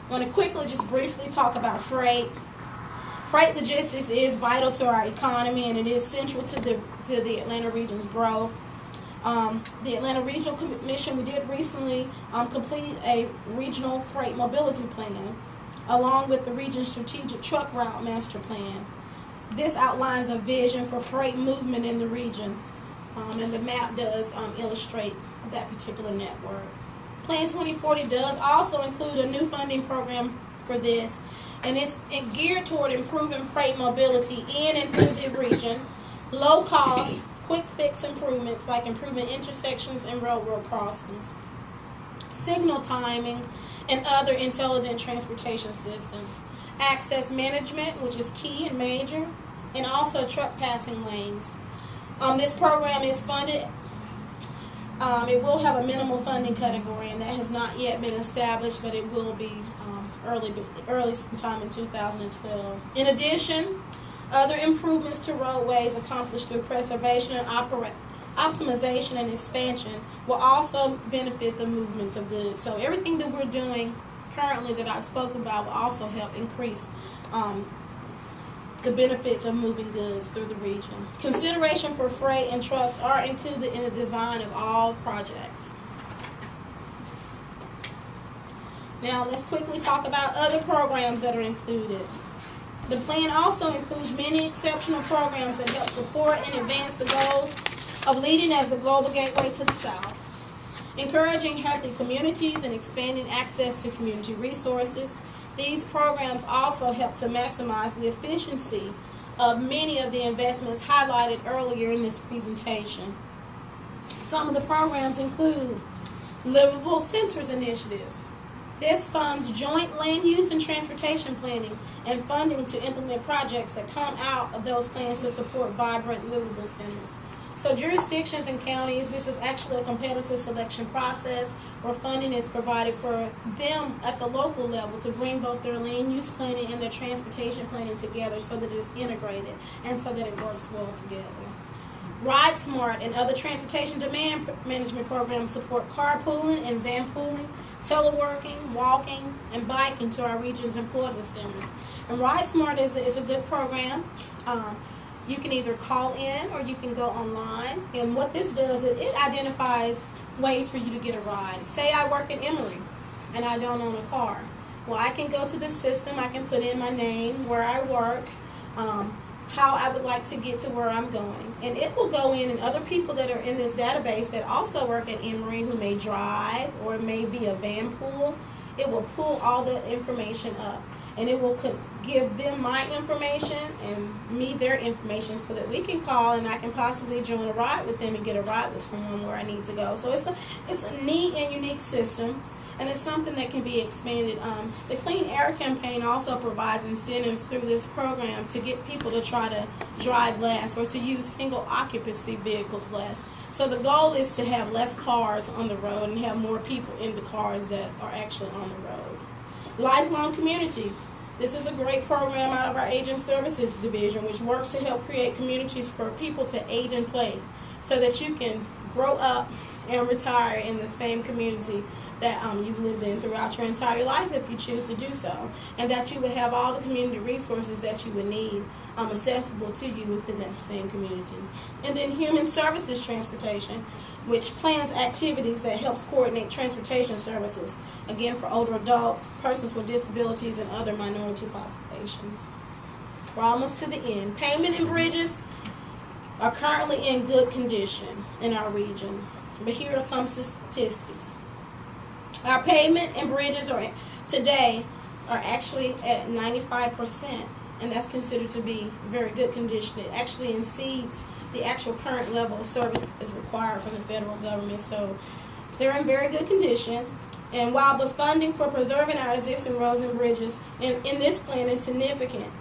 I want to quickly just briefly talk about freight. Freight logistics is vital to our economy, and it is central to the Atlanta region's growth. The Atlanta Regional Commission, we did recently complete a regional freight mobility plan, along with the region's strategic truck route master plan. This outlines a vision for freight movement in the region, and the map does illustrate that particular network. Plan 2040 does also include a new funding program for this, and it's geared toward improving freight mobility in and through the region, low cost, quick fix improvements like improving intersections and railroad crossings, signal timing, and other intelligent transportation systems, access management, which is key and major, and also truck passing lanes. This program is funded. It will have a minimal funding category, and that has not yet been established, but it will be early sometime in 2012. In addition, other improvements to roadways accomplished through preservation and optimization and expansion will also benefit the movements of goods. So everything that we're doing currently that I've spoken about will also help increase the benefits of moving goods through the region. Consideration for freight and trucks are included in the design of all projects. Now let's quickly talk about other programs that are included. The plan also includes many exceptional programs that help support and advance the goal of leading as the global gateway to the South, encouraging healthy communities and expanding access to community resources. These programs also help to maximize the efficiency of many of the investments highlighted earlier in this presentation. Some of the programs include Livable Centers Initiatives. This funds joint land use and transportation planning and funding to implement projects that come out of those plans to support vibrant livable centers. So jurisdictions and counties, this is actually a competitive selection process where funding is provided for them at the local level to bring both their land use planning and their transportation planning together so that it's integrated and so that it works well together. RideSmart and other transportation demand management programs support carpooling and van pooling, teleworking, walking, and biking to our region's employment centers. And RideSmart is a good program. You can either call in or you can go online. And what this does is it identifies ways for you to get a ride. Say I work at Emory and I don't own a car. Well, I can go to the system. I can put in my name, where I work, how I would like to get to where I'm going. And it will go in, and other people that are in this database that also work at Emory who may drive or may be a van pool, it will pull all the information up. And it will give them my information and me their information so that we can call and I can possibly join a ride with them and get a ride with someone where I need to go. So it's a neat and unique system, and it's something that can be expanded. The Clean Air Campaign also provides incentives through this program to get people to try to drive less or to use single occupancy vehicles less. So the goal is to have less cars on the road and have more people in the cars that are actually on the road. Lifelong Communities. This is a great program out of our Aging Services Division, which works to help create communities for people to age in place so that you can grow up and retire in the same community that you've lived in throughout your entire life if you choose to do so, and that you would have all the community resources that you would need accessible to you within that same community. And then Human Services Transportation, which plans activities that helps coordinate transportation services, again for older adults, persons with disabilities, and other minority populations. We're almost to the end. Pavement and bridges are currently in good condition in our region, but here are some statistics. Our pavement and bridges today are actually at 95%, and that's considered to be very good condition. It actually exceeds the actual current level of service is required from the federal government, so they're in very good condition. And while the funding for preserving our existing roads and bridges in this plan is significant,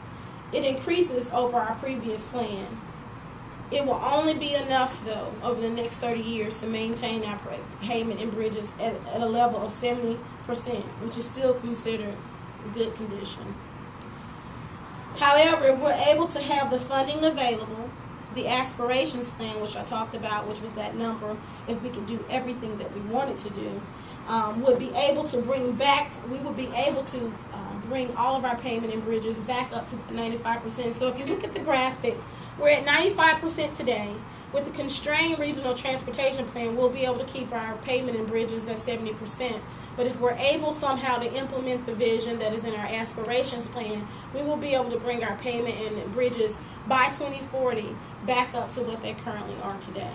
it increases over our previous plan. It will only be enough, though, over the next 30 years to maintain our pavement and bridges at a level of 70%, which is still considered good condition. However, if we're able to have the funding available, the aspirations plan, which I talked about, which was that number, if we could do everything that we wanted to do, would be able to we would be able to bring all of our pavement and bridges back up to 95%. So if you look at the graphic, we're at 95% today. With the constrained regional transportation plan, we'll be able to keep our pavement and bridges at 70%. But if we're able somehow to implement the vision that is in our aspirations plan, we will be able to bring our pavement and bridges by 2040 back up to what they currently are today.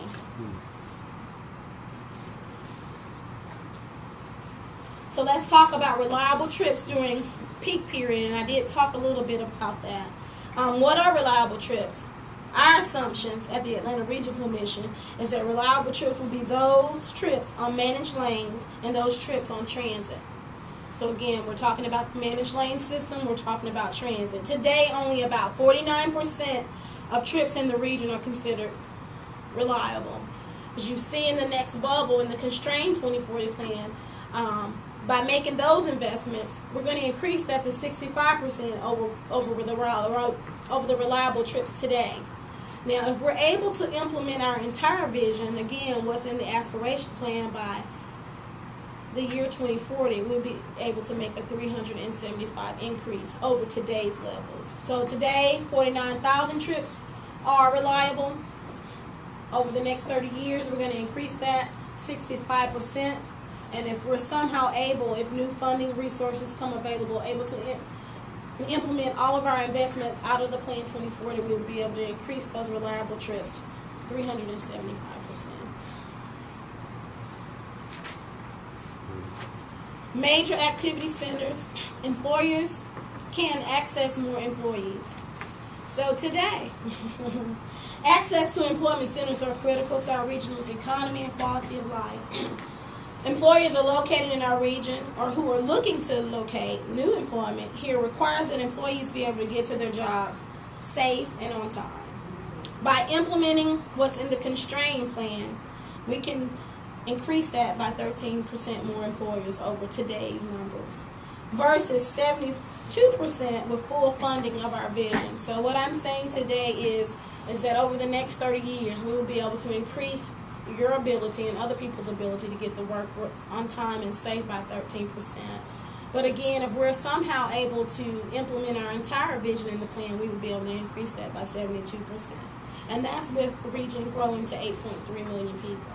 So let's talk about reliable trips during peak period, and I did talk a little bit about that. What are reliable trips? Our assumptions at the Atlanta Regional Commission is that reliable trips will be those trips on managed lanes and those trips on transit. So again, we're talking about the managed lane system, we're talking about transit. Today, only about 49% of trips in the region are considered reliable. As you see in the next bubble in the constrained 2040 plan, by making those investments, we're going to increase that to 65% over the reliable trips today. Now, if we're able to implement our entire vision, again, what's in the aspiration plan by the year 2040, we'll be able to make a 375 increase over today's levels. So today, 49,000 trips are reliable. Over the next 30 years, we're going to increase that 65%. And if we're somehow able, if new funding resources come available, able to implement all of our investments out of the Plan 2040, we'll be able to increase those reliable trips 375%. Major activity centers. Employers can access more employees. So today, access to employment centers are critical to our regional's economy and quality of life. Employers are located in our region or who are looking to locate new employment here requires that employees be able to get to their jobs safe and on time. By implementing what's in the constrained plan, we can increase that by 13% more employers over today's numbers versus 72% with full funding of our vision. So what I'm saying today is that over the next 30 years, we will be able to increase your ability and other people's ability to get the work on time and safe by 13%. But again, if we're somehow able to implement our entire vision in the plan, we would be able to increase that by 72%. And that's with the region growing to 8.3 million people.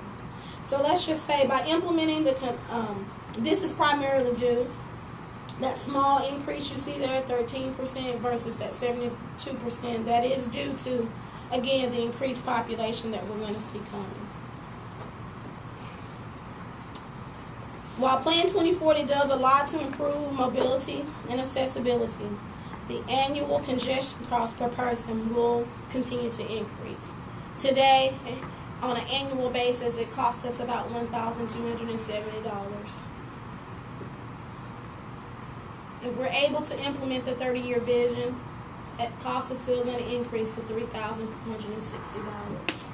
So let's just say by implementing this is primarily due, that small increase you see there, 13% versus that 72%, that is due to, again, the increased population that we're going to see coming. While Plan 2040 does a lot to improve mobility and accessibility, the annual congestion cost per person will continue to increase. Today, on an annual basis, it costs us about $1,270. If we're able to implement the 30-year vision, that cost is still going to increase to $3,460.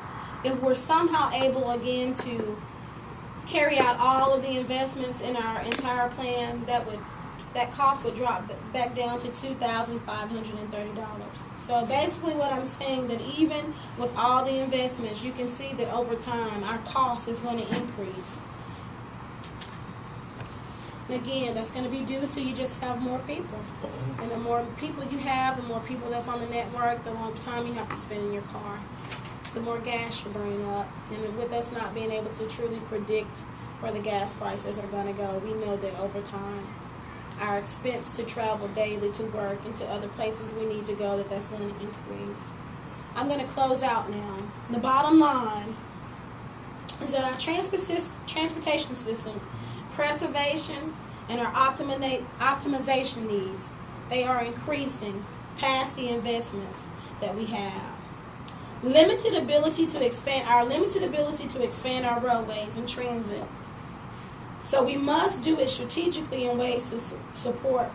If we're somehow able, again, to carry out all of the investments in our entire plan, that cost would drop back down to $2,530. So basically what I'm saying, that even with all the investments, you can see that over time our cost is going to increase. And again, that's going to be due to you just have more people. And the more people you have, the more people that's on the network, the longer time you have to spend in your car, the more gas you're burning up. And with us not being able to truly predict where the gas prices are going to go, we know that over time our expense to travel daily to work and to other places we need to go, that's going to increase. I'm going to close out now. The bottom line is that our transportation systems, preservation, and our optimization needs, they are increasing past the investments that we have. Our limited ability to expand our roadways and transit. So we must do it strategically in ways to support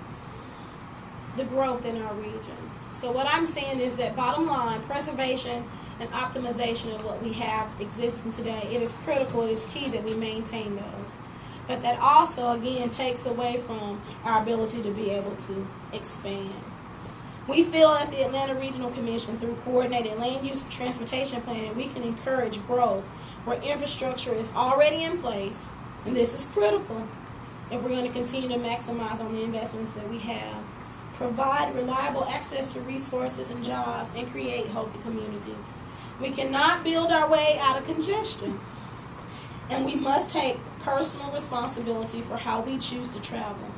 the growth in our region. So what I'm saying is that bottom line, preservation and optimization of what we have existing today, it is critical, it is key that we maintain those. But that also, again, takes away from our ability to be able to expand. We feel at the Atlanta Regional Commission, through coordinated land use and transportation planning, we can encourage growth where infrastructure is already in place, and this is critical if we're going to continue to maximize on the investments that we have, provide reliable access to resources and jobs, and create healthy communities. We cannot build our way out of congestion, and we must take personal responsibility for how we choose to travel.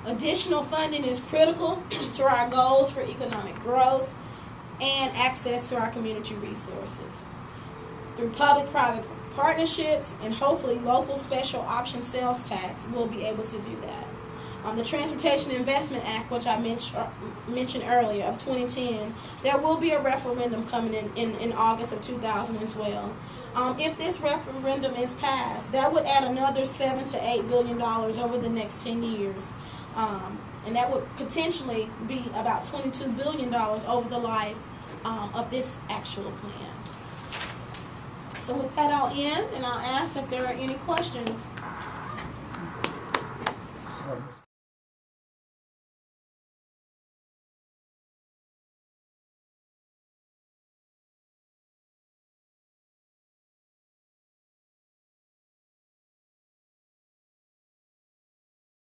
Additional funding is critical to our goals for economic growth and access to our community resources. Through public-private partnerships and hopefully local special option sales tax, we'll be able to do that. The Transportation Investment Act, which I mentioned earlier, of 2010, there will be a referendum coming in August of 2012. If this referendum is passed, that would add another $7 to $8 billion over the next 10 years. And that would potentially be about $22 billion over the life of this actual plan. So with that, I'll end, and I'll ask if there are any questions.